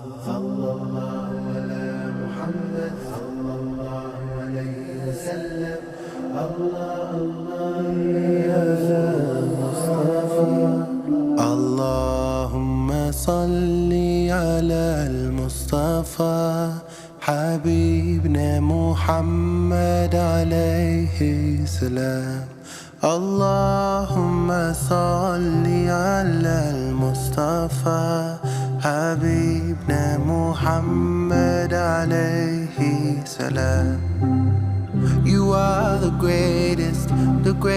صلى الله على محمد صلى الله عليه وسلم. الله الله يا مصطفى. اللهم صل على المصطفى حبيبنا محمد عليه السلام. اللهم صل على المصطفى حبيبنا محمد عليه السلام. You are the greatest, the greatest.